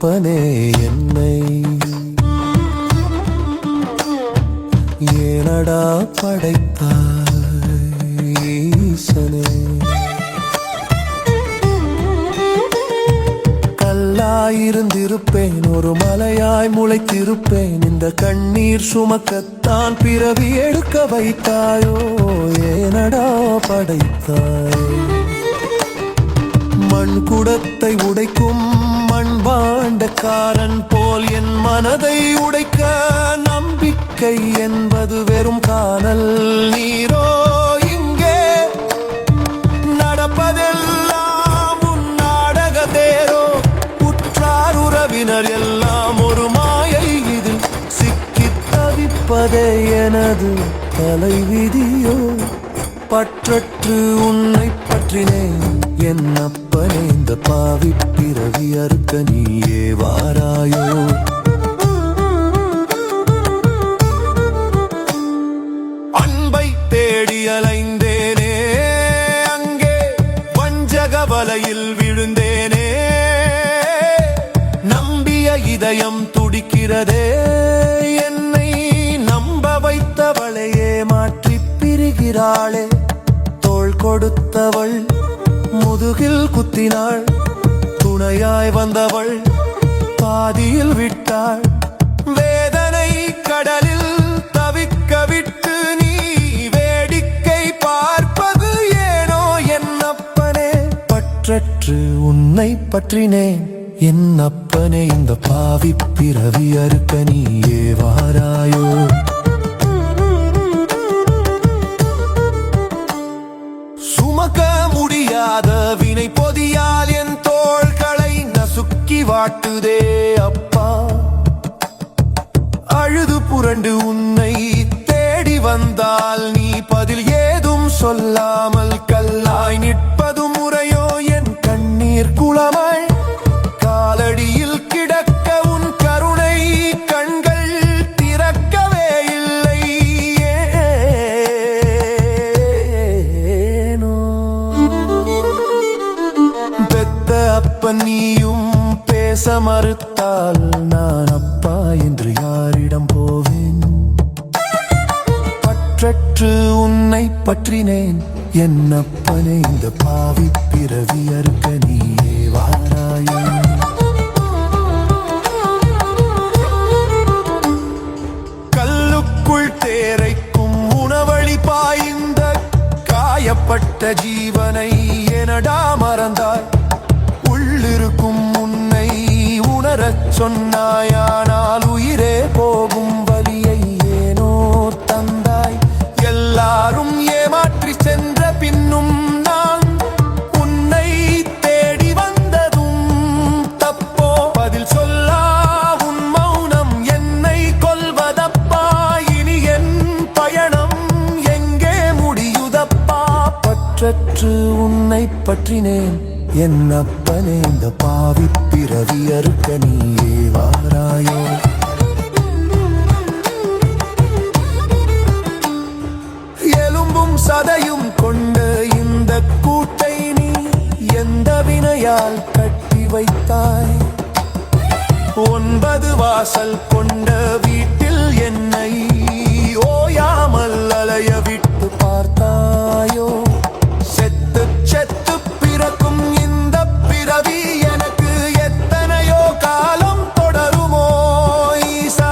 அப்பனே என்னை ஏனடா படைத்தாய் ஈசனே? கல்லாயிருந்திருப்பேன், ஒரு மலையாய் முளைத்திருப்பேன். இந்த கண்ணீர் சுமக்கத்தான் பிறவி எடுக்க வைத்தாயோ? ஏனடா படைத்தாய்? மண் குடத்தை உடைக்கும் மண்பாண்டக்காரன் போல் என் மனதை உடைக்க நம்பிக்கை என்பது வெறும் காணல் நீரோ? இங்கே நடப்பதெல்லாம் உன் நாடக தேரோ? உற்றார் உறவினர் எல்லாம் ஒரு மாயை, இதில் சிக்கித் தவிப்பதே எனது தலைவிதியோ? பற்றற்று உன்னை பற்றினேன் என் அப்பனே, இந்த பாவி பிறவி அறுக்க நீயே வாராயோ? அன்பை தேடி அலைந்தேனே, அங்கே வஞ்சக வலையில் விழுந்தேனே. நம்பிய இதயம் துடிக்கிறதே, என்னை நம்ப வைத்தவளையே மாற்றி பிரிகிறாளே. தோள் கொடுத்தவள் முதுகில் குத்தினாள், துணையாய் வந்தவள் பாதியில் விட்டாள். வேதனை கடலில் தவிக்க விட்டு நீ வேடிக்கை பார்ப்பது ஏனோ என் அப்பனே? பற்றற்று உன்னை பற்றினேன் என் அப்பனே, இந்த பாவி பிறவி அறுக்க நீயே வாராயோ? சுமக்க முடியாத வினை பொதியால் என் தோள்களை நசுக்கி வாட்டுதே அப்பா. அழுது புரண்டு உன்னை தேடி வந்தால் நீ பதில் ஏதும் சொல்லாமல் கல்லாய் நிற்பது முறையோ? என் கண்ணீர் குளமாய் காலடியில் கிடக்க உன் கருணை கண்கள் திறக்கவே இல்லை ஏனோ? பெத்த அப்பன் நீயும் பேச மறுத்தால் நான் அப்பா என்று யாரிடம் போவேன்? பற்றற்று உன்னை பற்றினேன் என் அப்பனே, இந்த பாவி பிறவி அறுக்க நீயே வாராயோ? கல்லுக்குள் தேரைக்கும் உணவழி பாய்ந்த காயப்பட்ட ஜீவனை எனடா மறந்தாய்? உள்ளிருக்கும் உன்னை உணரச் சொன்னாயானால் உயிரே போகும் வலியை ஏனோ தந்தாய்? எல்லாரும் ஏமாற்றி சென்ற பின்னும் நான் உன்னை தேடி வந்ததும் தப்போ? பதில் சொல்லா உன் மௌனம் என்னை கொல்வதப்பா. இனி என் பயணம் எங்கே முடியுதப்பா? பற்றற்று உன்னை பற்றினேன் என் அப்பனே, இந்த பாவி பிறவி அறுக்க நீயே வாராயோ? எலும்பும் சதையும் கொண்ட இந்த கூட்டை நீ எந்த வினையால் கட்டி வைத்தாய்? 9 வாசல் கொண்ட வீட்டில் என்னை ஓயாமல் அலைய விட்டு பார்த்தாயோ? செத்து செத்து பிறக்கும் இந்த பிறவி எனக்கு எத்தனையோ காலம் தொடருமோ? ஈசா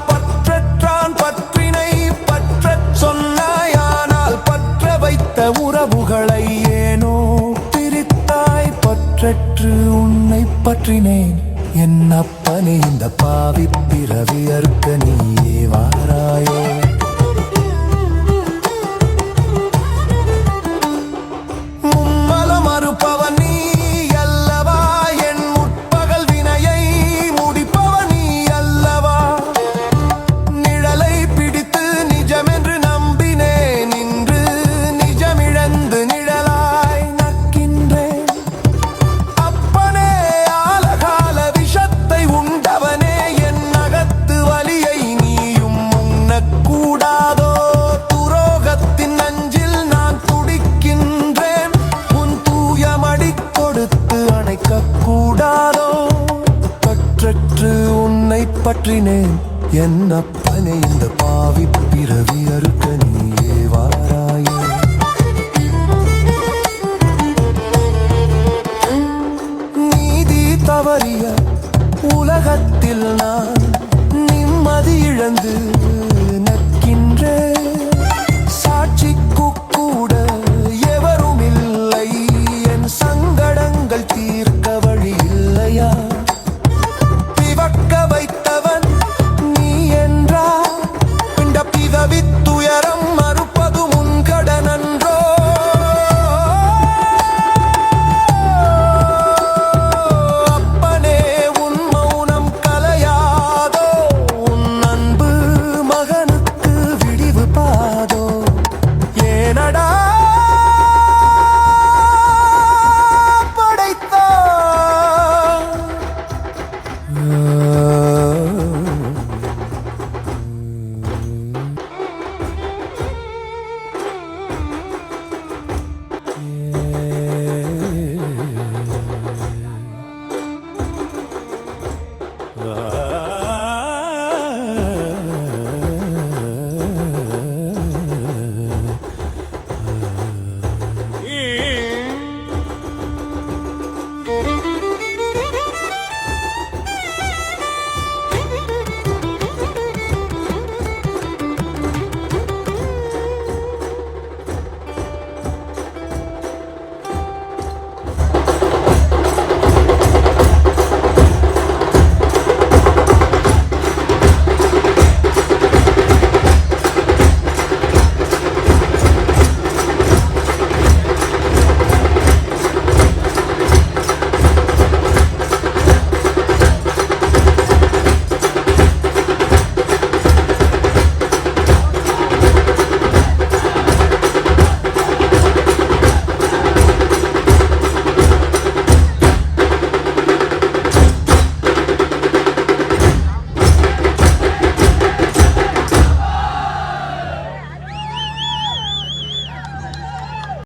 பற்றற்றான் பற்றினை பற்றச் சொன்னாயானால் பற்ற வைத்த உறவுகளை ஏனோ பிரித்தாய்? பற்றற்று உன்னை பற்றினேன் என் அப்பனே, இந்த பாவி பிறவி அறுக்க நீயே வாராயோ? மறுப்பவன் நீ அல்லவா? என் முற்பகல் வினையை முடிப்பவன் நீ அல்லவா? நிழலை பிடித்து நிஜமென்று நம்பினேன், இன்று நிஜமிழந்து நிழலாய் நக்கின்றேன். அப்பனே ஆலகால விஷத்தை உண்டவனே, என் அகத்து வலியை என்னப்பனே இந்த பாவி பிறவி அறுக்க நீயே வாராயே. நீதி தவறிய உலகத்தில் நான் நிம்மதி இழந்து